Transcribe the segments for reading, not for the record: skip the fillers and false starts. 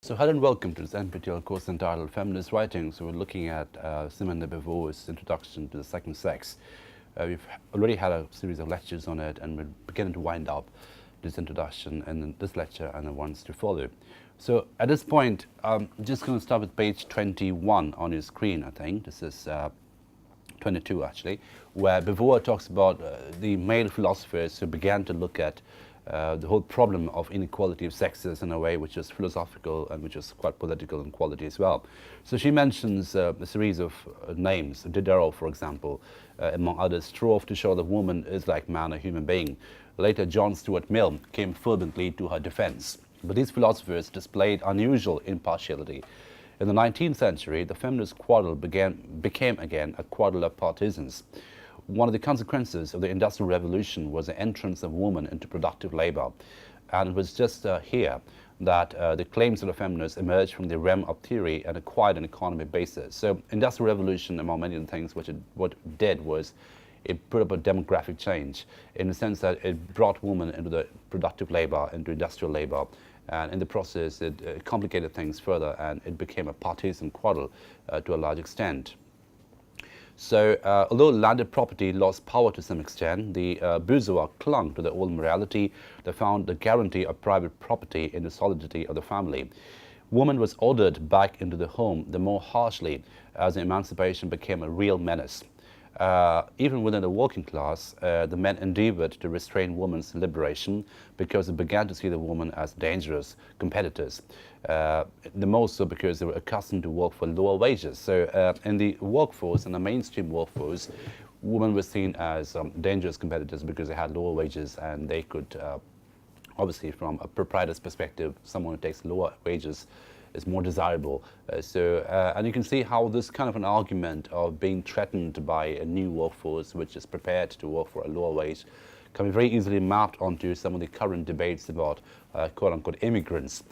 So hello and welcome to this NPTEL course entitled Feminist Writings. We're looking at Simone de Beauvoir's introduction to the second sex. We've already had a series of lectures on it, and we're beginning to wind up this introduction and this lecture and the ones to follow. So at this point, I'm just going to start with page 21 on your screen, I think. This is 22 actually, where Beauvoir talks about the male philosophers who began to look at the whole problem of inequality of sexes in a way which is philosophical and which is quite political in quality as well. So she mentions a series of names. Diderot, for example, among others, strove to show that woman is like man, a human being. Later, John Stuart Mill came fervently to her defense. But these philosophers displayed unusual impartiality. In the 19th century, the feminist quarrel became again a quarrel of partisans. One of the consequences of the Industrial Revolution was the entrance of women into productive labor. And it was just here that the claims of the feminists emerged from the realm of theory and acquired an economic basis. So Industrial Revolution, among many other things, what it did was it brought about demographic change in the sense that it brought women into the productive labor, into industrial labor. And in the process, it complicated things further, and it became a partisan quarrel to a large extent. So, although landed property lost power to some extent, the bourgeois clung to the old morality. They found the guarantee of private property in the solidity of the family. Woman was ordered back into the home the more harshly as emancipation became a real menace. Even within the working class, the men endeavored to restrain women's liberation because they began to see the woman as dangerous competitors. The most so because they were accustomed to work for lower wages. So in the workforce, in the mainstream workforce, women were seen as dangerous competitors because they had lower wages, and they could, obviously from a proprietor's perspective, someone who takes lower wages is more desirable. And you can see how this kind of an argument of being threatened by a new workforce which is prepared to work for a lower wage can be very easily mapped onto some of the current debates about quote-unquote immigrants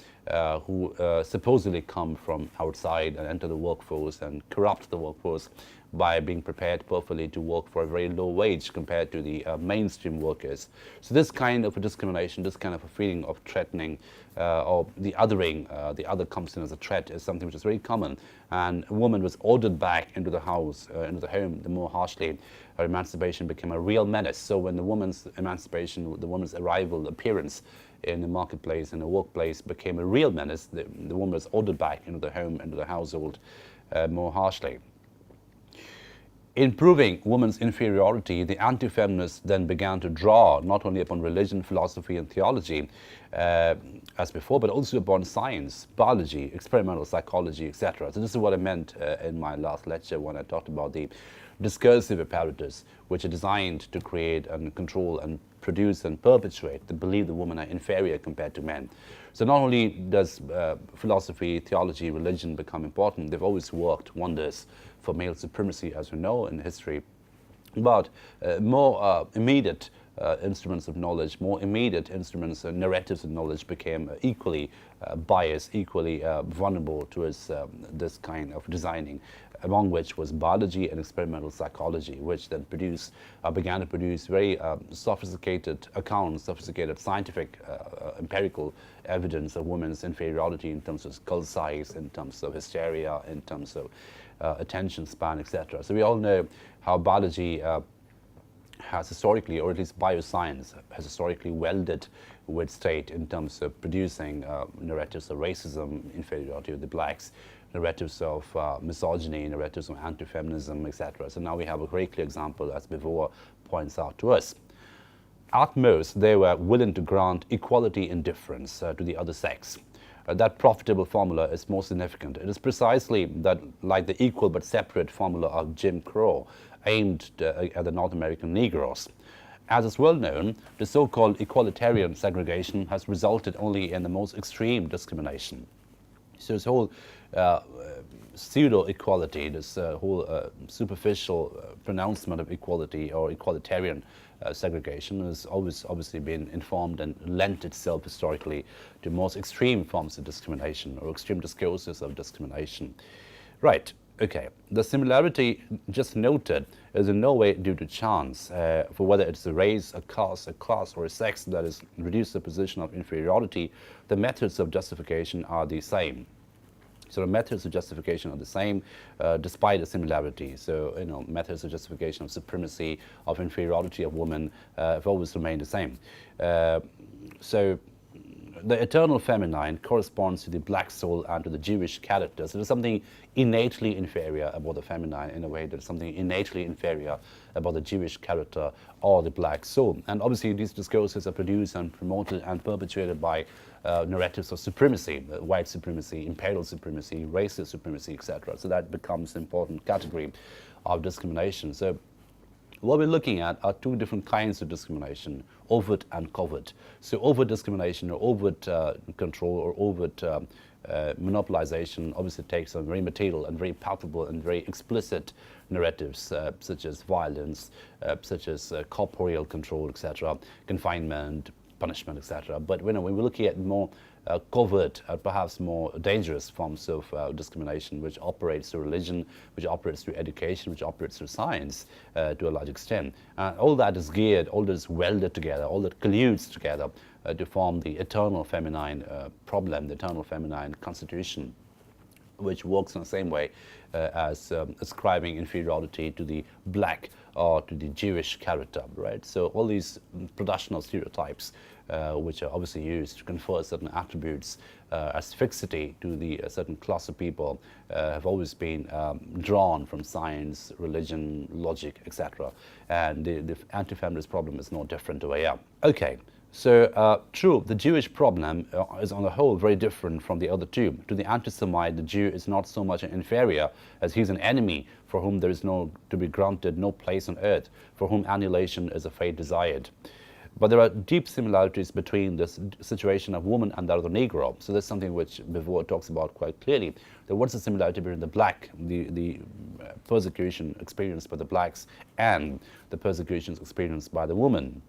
who supposedly come from outside and enter the workforce and corrupt the workforce by being prepared perfectly to work for a very low wage compared to the mainstream workers. So this kind of a discrimination, this kind of a feeling of threatening or the othering, the other comes in as a threat, is something which is very common. And a woman was ordered back into the house, into the home, the more harshly. Her emancipation became a real menace. So when the woman's emancipation, the woman's arrival, appearance in the marketplace, in the workplace became a real menace, the woman was ordered back into the home, into the household more harshly. In proving women's inferiority, the anti-feminists then began to draw not only upon religion, philosophy, and theology as before, but also upon science, biology, experimental psychology, etc. So this is what I meant in my last lecture when I talked about the discursive apparatus, which are designed to create and control and produce and perpetuate the belief that women are inferior compared to men. So not only does philosophy, theology, religion become important, they've always worked wonders for male supremacy, as we know in history, but more immediate instruments of knowledge, more immediate instruments and narratives of knowledge became equally biased, equally vulnerable towards this kind of designing, among which was biology and experimental psychology, which then began to produce very sophisticated accounts, sophisticated scientific empirical evidence of women's inferiority in terms of skull size, in terms of hysteria, in terms of attention span, etc. So we all know how biology has historically, or at least bioscience, has historically welded with state in terms of producing narratives of racism, inferiority of the blacks, narratives of misogyny, narratives of anti-feminism, etc. So now we have a very clear example, as Beauvoir points out to us. At most, they were willing to grant equality in difference to the other sex. That profitable formula is more significant. It is precisely that, like the equal but separate formula of Jim Crow, aimed at the North American Negroes. As is well known, the so-called equalitarian segregation has resulted only in the most extreme discrimination. So this whole pseudo-equality, this whole superficial pronouncement of equality or equalitarian segregation has always obviously been informed and lent itself historically to most extreme forms of discrimination or extreme discourses of discrimination. Right. Okay, the similarity just noted is in no way due to chance, for whether it's a race, a caste, a class, or a sex that is reduced to a position of inferiority, the methods of justification are the same. So the methods of justification are the same, despite the similarity. So, methods of justification of supremacy, of inferiority of women, have always remained the same. So the eternal feminine corresponds to the black soul and to the Jewish character. So there's something innately inferior about the feminine, in a way there's something innately inferior about the Jewish character or the black soul. And obviously these discourses are produced and promoted and perpetuated by narratives of supremacy, white supremacy, imperial supremacy, racist supremacy, etc. So that becomes an important category of discrimination. So what we're looking at are two different kinds of discrimination, overt and covert. So overt discrimination or overt control or overt monopolization obviously takes on very material and very palpable and very explicit narratives, such as violence, such as corporeal control, etc., confinement, punishment, etc. But when we're looking at more covert, perhaps more dangerous forms of discrimination, which operates through religion, which operates through education, which operates through science to a large extent. All that is geared, all that is welded together, all that colludes together to form the eternal feminine problem, the eternal feminine constitution, which works in the same way as ascribing inferiority to the black or to the Jewish character, right? So all these production of stereotypes, which are obviously used to confer certain attributes as fixity to the certain class of people, have always been drawn from science, religion, logic, etc. And the anti-feminist problem is no different to way out. Okay. So, true, the Jewish problem is on the whole very different from the other two. To the anti-Semite, the Jew is not so much an inferior as he's an enemy for whom there is no, to be granted, no place on earth, for whom annihilation is a fate desired. But there are deep similarities between the situation of woman and that of the Negro. So that's something which Beauvoir talks about quite clearly. That what's the similarity between the black, the persecution experienced by the blacks, and the persecutions experienced by the woman?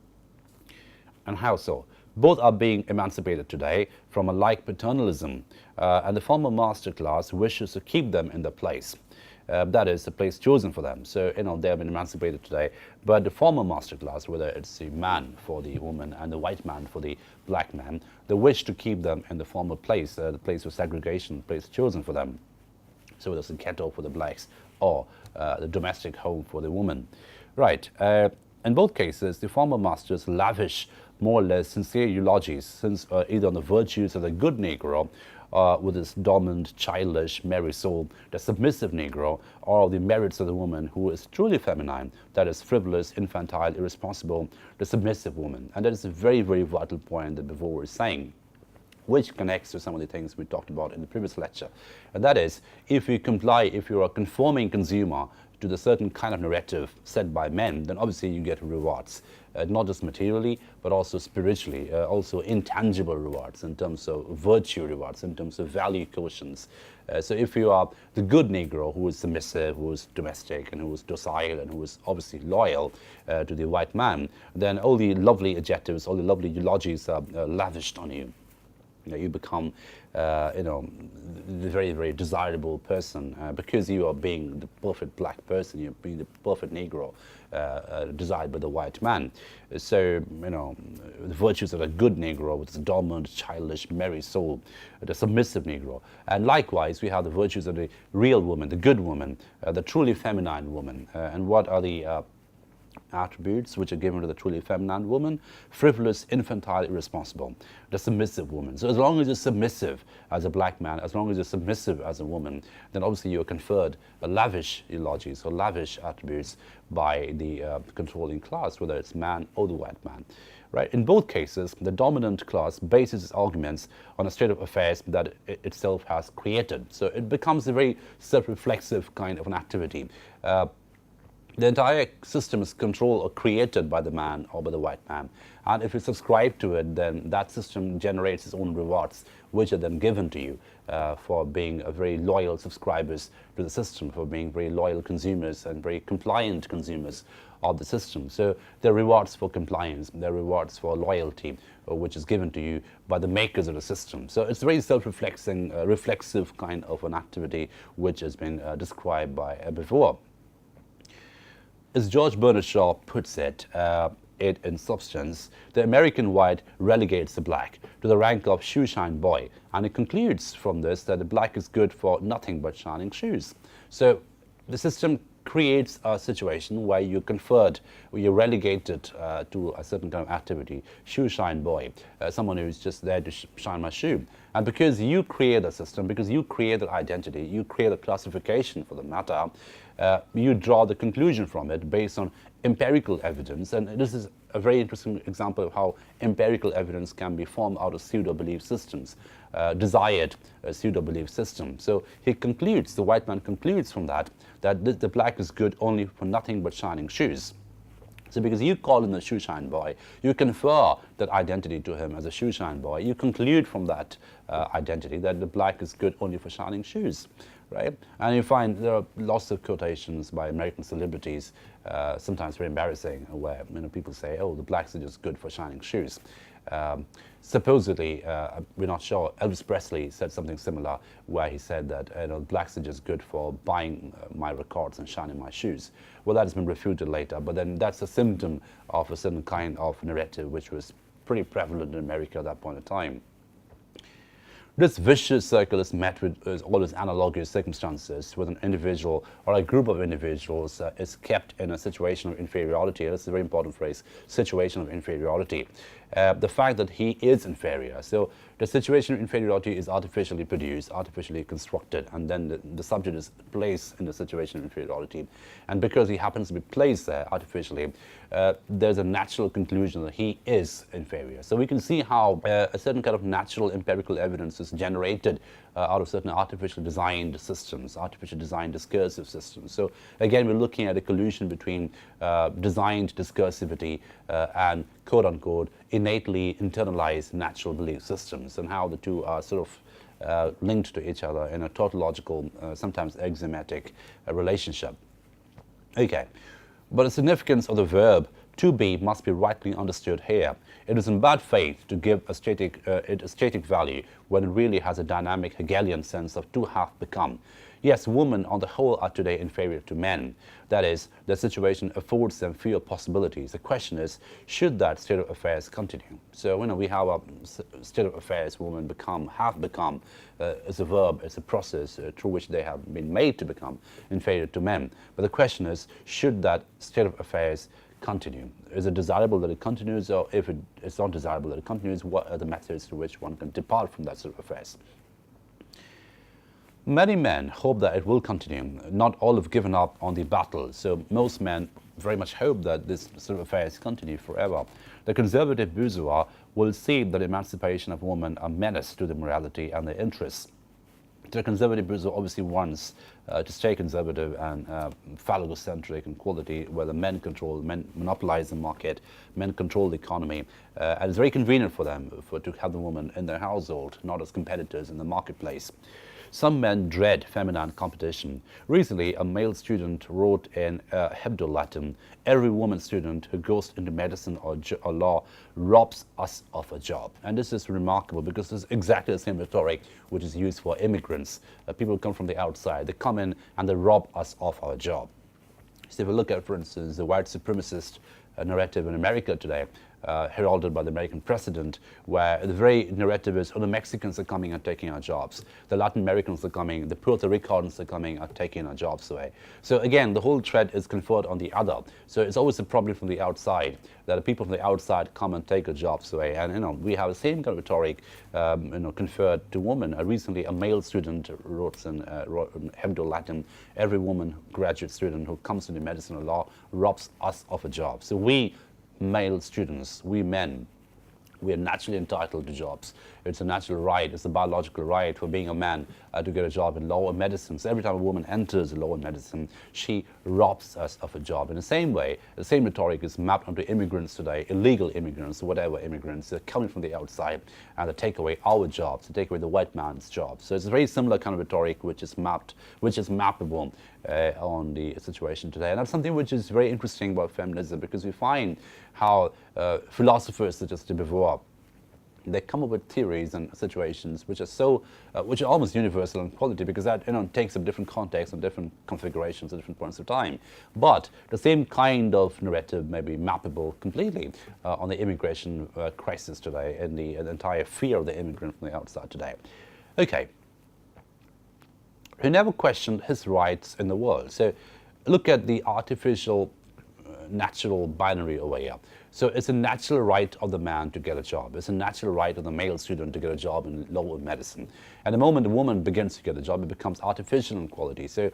And how so? Both are being emancipated today from a like paternalism, and the former master class wishes to keep them in their place. That is the place chosen for them. So, they have been emancipated today, but the former master class, whether it's the man for the woman and the white man for the black man, they wish to keep them in the former place, the place of segregation, the place chosen for them. So whether it's the ghetto for the blacks or the domestic home for the woman. Right. In both cases, the former masters lavish more or less sincere eulogies, either on the virtues of the good Negro, with his dominant, childish, merry soul, the submissive Negro, or the merits of the woman who is truly feminine, that is frivolous, infantile, irresponsible, the submissive woman. And that is a very, very vital point that Beauvoir is saying, which connects to some of the things we talked about in the previous lecture. And that is, if you're a conforming consumer to the certain kind of narrative set by men, then obviously you get rewards, not just materially, but also spiritually, also intangible rewards in terms of virtue rewards, in terms of value quotients. So if you are the good Negro who is submissive, who is domestic, and who is docile, and who is obviously loyal to the white man, then all the lovely adjectives, all the lovely eulogies are lavished on you. You become, the very, very desirable person because you are being the perfect black person, you're being the perfect Negro desired by the white man. So, the virtues of a good Negro with its dominant, childish, merry soul, the submissive Negro. And likewise, we have the virtues of the real woman, the good woman, the truly feminine woman. And what are the attributes which are given to the truly feminine woman? Frivolous, infantile, irresponsible. The submissive woman. So as long as you're submissive as a black man, as long as you're submissive as a woman, then obviously you're conferred lavish eulogies or lavish attributes by the controlling class, whether it's man or the white man. Right? In both cases, the dominant class bases its arguments on a state of affairs that it itself has created. So it becomes a very self-reflexive kind of an activity. The entire system is controlled or created by the man or by the white man. And if you subscribe to it, then that system generates its own rewards, which are then given to you for being a very loyal subscribers to the system, for being very loyal consumers and very compliant consumers of the system. So there are rewards for compliance, there are rewards for loyalty, which is given to you by the makers of the system. So it's a very self-reflexive, reflexive kind of an activity, which has been described by Beauvoir. As George Bernard Shaw puts it, in substance, the American white relegates the black to the rank of shoeshine boy, and it concludes from this that the black is good for nothing but shining shoes. So the system creates a situation where you're conferred, where you're relegated to a certain kind of activity, shoeshine boy, someone who's just there to shine my shoe. And because you create a system, because you create an identity, you create a classification for the matter, you draw the conclusion from it based on empirical evidence. And this is a very interesting example of how empirical evidence can be formed out of pseudo-belief systems, desired pseudo-belief system. So he concludes, the white man concludes from that, that the black is good only for nothing but shining shoes. So because you call him a shoeshine boy, you confer that identity to him as a shoeshine boy, you conclude from that identity that the black is good only for shining shoes. Right? And you find there are lots of quotations by American celebrities, sometimes very embarrassing, where people say, oh, the blacks are just good for shining shoes. Supposedly, we're not sure, Elvis Presley said something similar, where he said that blacks are just good for buying my records and shining my shoes. Well, that has been refuted later, but then that's a symptom of a certain kind of narrative which was pretty prevalent in America at that point in time. This vicious circle is met with all its analogous circumstances, with an individual or a group of individuals is kept in a situation of inferiority. That's a very important phrase, situation of inferiority. The fact that he is inferior. So the situation of inferiority is artificially produced, artificially constructed, and then the subject is placed in the situation of inferiority. And because he happens to be placed there artificially, there's a natural conclusion that he is inferior. So we can see how a certain kind of natural empirical evidence is generated out of certain artificially designed systems, artificially designed discursive systems. So again, we're looking at a collusion between designed discursivity and quote-unquote innately internalized natural belief systems, and how the two are sort of linked to each other in a tautological, sometimes axiomatic relationship. Okay, but the significance of the verb to be must be rightly understood here. It is in bad faith to give a static value when it really has a dynamic Hegelian sense of to have become. Yes, women on the whole are today inferior to men. That is, their situation affords them fewer possibilities. The question is, should that state of affairs continue? So, we have a state of affairs women have become, as a verb, as a process through which they have been made to become inferior to men. But the question is, should that state of affairs continue? Is it desirable that it continues, or if it's not desirable that it continues, what are the methods through which one can depart from that sort of affairs? Many men hope that it will continue. Not all have given up on the battle, so most men very much hope that this sort of affairs continue forever. The conservative bourgeois will see that emancipation of women a menace to their morality and their interests. The conservative bourgeois obviously wants to stay conservative and phallocentric in quality, where the men monopolize the market, men control the economy, and it's very convenient for them to have the woman in their household, not as competitors in the marketplace. Some men dread feminine competition. Recently, a male student wrote in Hebdo-Latin, every woman student who goes into medicine or law robs us of a job. And this is remarkable because it's exactly the same rhetoric which is used for immigrants. People who come from the outside, they come in and they rob us of our job. So if we look at, for instance, the white supremacist narrative in America today, heralded by the American president, where the very narrative is, oh, the Mexicans are coming and taking our jobs, the Latin Americans are coming, the Puerto Ricans are coming and taking our jobs away. So again, the whole threat is conferred on the other. So it's always a problem from the outside, that the people from the outside come and take our jobs away. And we have the same kind of rhetoric conferred to women. Recently, a male student wrote in Hebdo-Latin, every woman graduate student who comes into medicine or law robs us of a job. So we male students, we men, we are naturally entitled to jobs. It's a natural right, it's a biological right for being a man to get a job in law or medicine. So every time a woman enters law and medicine, she robs us of a job. In the same way, the same rhetoric is mapped onto immigrants today, illegal immigrants, whatever immigrants, they're coming from the outside and they take away our jobs, they take away the white man's jobs. So it's a very similar kind of rhetoric which is mappable on the situation today. And that's something which is very interesting about feminism, because we find how philosophers such as Beauvoir, they come up with theories and situations which are so, which are almost universal in quality, because that takes a different context and different configurations at different points of time. But the same kind of narrative may be mappable completely on the immigration crisis today, and the entire fear of the immigrant from the outside today. Okay. He never questioned his rights in the world. So look at the artificial, natural binary over here. So it's a natural right of the man to get a job. It's a natural right of the male student to get a job in law or medicine. And the moment the woman begins to get a job, it becomes artificial inequality. So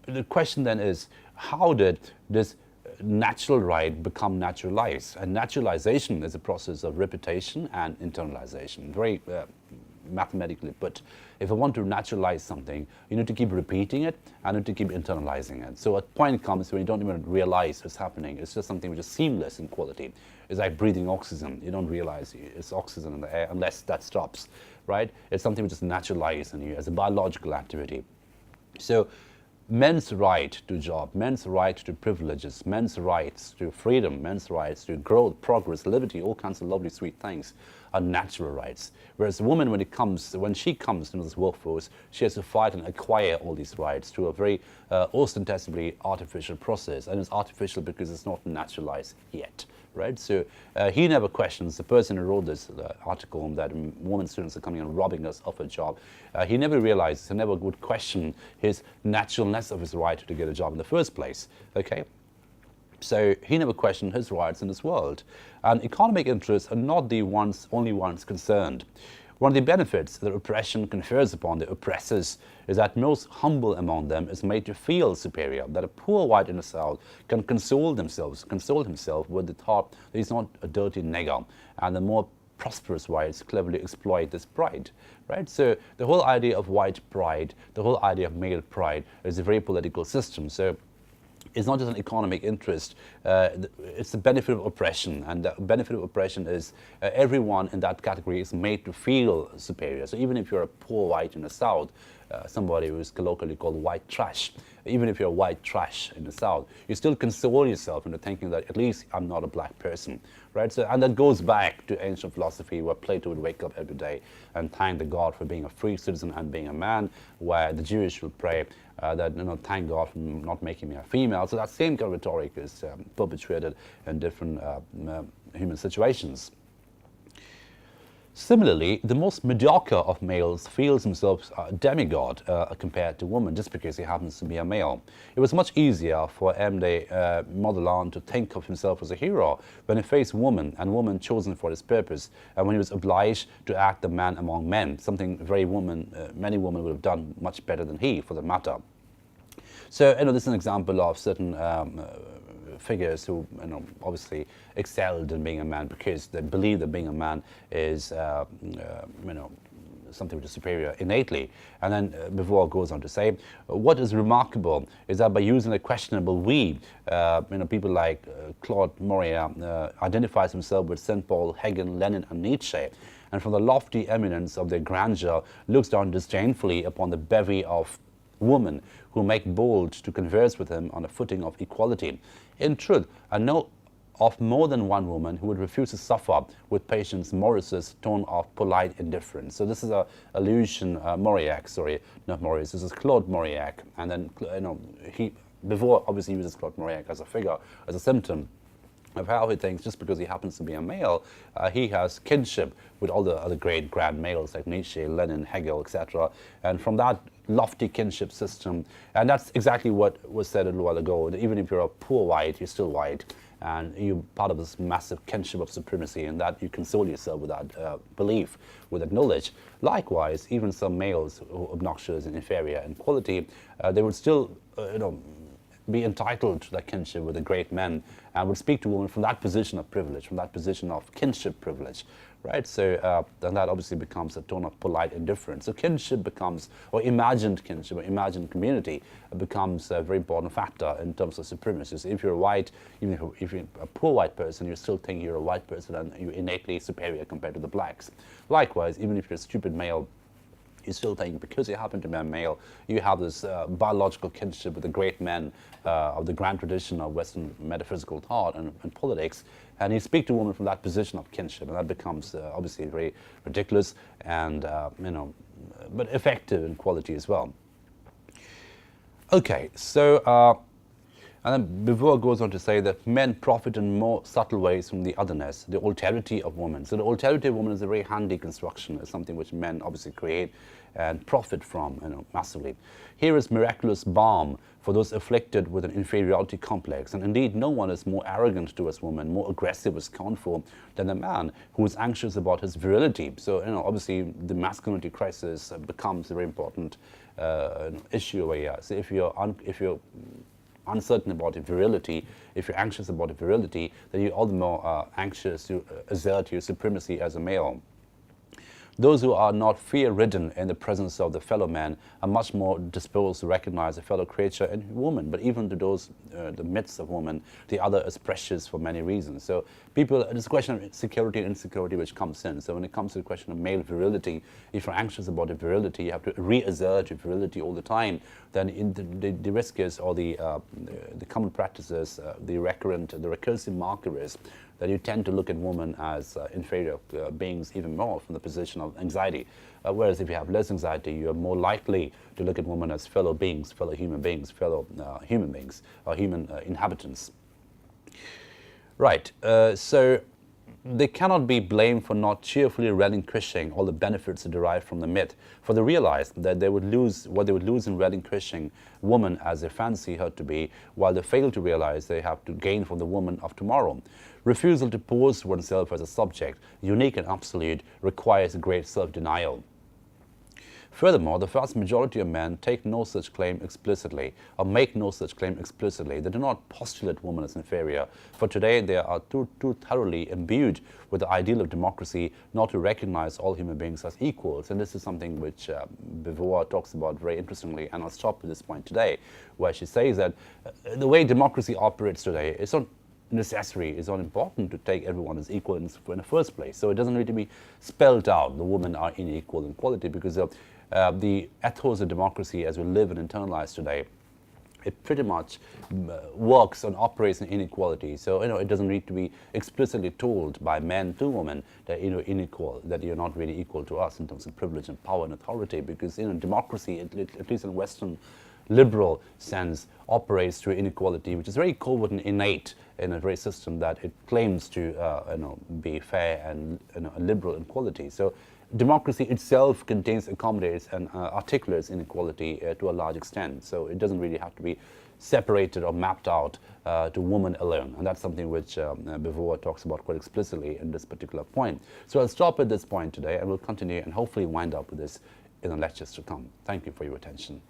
the question then is, how did this natural right become naturalized? And naturalization is a process of repetition and internalization. Very mathematically put. If I want to naturalize something, you need to keep repeating it and need to keep internalizing it. So a point comes when you don't even realize it's happening. It's just something which is seamless in quality. It's like breathing oxygen. You don't realize it's oxygen in the air unless that stops, right? It's something which is naturalized in you as a biological activity. So men's right to job, men's right to privileges, men's rights to freedom, men's rights to growth, progress, liberty, all kinds of lovely, sweet things are natural rights. Whereas a woman, when she comes into this workforce, she has to fight and acquire all these rights through a very ostensibly artificial process. And it's artificial because it's not naturalized yet, right? So he never questions, the person who wrote this article, that women students are coming and robbing us of a job. He never realizes, he never would question his naturalness of his right to get a job in the first place, okay? So he never questioned his rights in this world. And economic interests are not the only ones concerned. One of the benefits that oppression confers upon the oppressors is that most humble among them is made to feel superior, that a poor white in the South can console himself with the thought that he's not a dirty nigger, and the more prosperous whites cleverly exploit this pride, right? So the whole idea of white pride, the whole idea of male pride is a very political system. So it's not just an economic interest, it's the benefit of oppression. And the benefit of oppression is everyone in that category is made to feel superior. So even if you're a poor white in the South, somebody who is colloquially called white trash, even if you're white trash in the South, you still console yourself into thinking that at least I'm not a black person, right? So, and that goes back to ancient philosophy, where Plato would wake up every day and thank the God for being a free citizen and being a man, where the Jewish would pray that, thank God for not making me a female. So that same kind of rhetoric is perpetuated in different human situations. Similarly, the most mediocre of males feels himself a demigod compared to women, just because he happens to be a male. It was much easier for M.D. Modellan to think of himself as a hero when he faced woman, and woman chosen for his purpose, and when he was obliged to act the man among men, something many women would have done much better than he, for the matter. So, this is an example of certain figures who obviously excelled in being a man because they believe that being a man is something which is superior innately. And then Beauvoir goes on to say, what is remarkable is that by using a questionable we, people like Claude Mauriac identifies himself with St. Paul, Hegel, Lenin and Nietzsche, and from the lofty eminence of their grandeur looks down disdainfully upon the bevy of women who make bold to converse with him on a footing of equality. In truth, I know of more than one woman who would refuse to suffer with Patience Morris's tone of polite indifference. So this is a allusion, Mauriac, sorry, not Maurice, this is Claude Mauriac. And then, Beauvoir obviously uses Claude Mauriac as a figure, as a symptom of how he thinks just because he happens to be a male, he has kinship with all the other great grand males like Nietzsche, Lenin, Hegel, etc. And from that lofty kinship system, and that's exactly what was said a little while ago, that even if you're a poor white, you're still white, and you're part of this massive kinship of supremacy, and that you console yourself with that belief, with that knowledge. Likewise, even some males who are obnoxious and inferior in quality, they would still, be entitled to that kinship with the great men, and would speak to women from that position of privilege, from that position of kinship privilege, right? So then that obviously becomes a tone of polite indifference. So kinship becomes, or imagined kinship, or imagined community becomes a very important factor in terms of supremacy. So if you're white, even if you're a poor white person, you still think you're a white person and you're innately superior compared to the blacks. Likewise, even if you're a stupid male, you still think because you happen to be a male, you have this biological kinship with the great men of the grand tradition of Western metaphysical thought and politics, and you speak to women from that position of kinship, and that becomes obviously very ridiculous and but effective in quality as well. Okay, so and then Beauvoir goes on to say that men profit in more subtle ways from the otherness, the alterity of woman. So the alterity of woman is a very handy construction. It's something which men obviously create and profit from, massively. Here is miraculous balm for those afflicted with an inferiority complex. And indeed, no one is more arrogant towards woman, more aggressive or scornful than the man who is anxious about his virility. So, obviously, the masculinity crisis becomes a very important issue over here. So if you're uncertain about your virility, if you're anxious about your virility, then you're all the more anxious to assert your supremacy as a male. Those who are not fear-ridden in the presence of the fellow man are much more disposed to recognize a fellow creature in woman. But even to those, the midst of woman, the other is precious for many reasons. So it's a question of security and insecurity which comes in. So when it comes to the question of male virility, if you're anxious about your virility, you have to reassert your virility all the time. Then the risk is, or the common practices, the recursive marker is that you tend to look at women as inferior beings even more from the position of anxiety. Whereas if you have less anxiety, you're more likely to look at women as fellow beings, fellow human beings, or human inhabitants. Right, so they cannot be blamed for not cheerfully relinquishing all the benefits derived from the myth, for they realized that they would lose what they would lose in relinquishing woman as they fancy her to be, while they fail to realize they have to gain from the woman of tomorrow. Refusal to pose oneself as a subject, unique and absolute, requires a great self-denial. Furthermore, the vast majority of men take no such claim explicitly, or make no such claim explicitly. They do not postulate woman as inferior, for today they are too thoroughly imbued with the ideal of democracy not to recognize all human beings as equals. And this is something which Beauvoir talks about very interestingly, and I'll stop at this point today, where she says that the way democracy operates today is not necessary, it's not important to take everyone as equal in the first place. So it doesn't need to be spelled out, the women are unequal in quality, because the ethos of democracy as we live and internalize today, it pretty much works and operates in inequality. So it doesn't need to be explicitly told by men to women that unequal, that you're not really equal to us in terms of privilege and power and authority, because democracy, at least in Western liberal sense, operates through inequality, which is very covert and innate in a very system that it claims to be fair and liberal in quality. So democracy itself accommodates and articulates inequality to a large extent. So it doesn't really have to be separated or mapped out to women alone. And that's something which Beauvoir talks about quite explicitly in this particular point. So I'll stop at this point today, and we'll continue and hopefully wind up with this in the lectures to come. Thank you for your attention.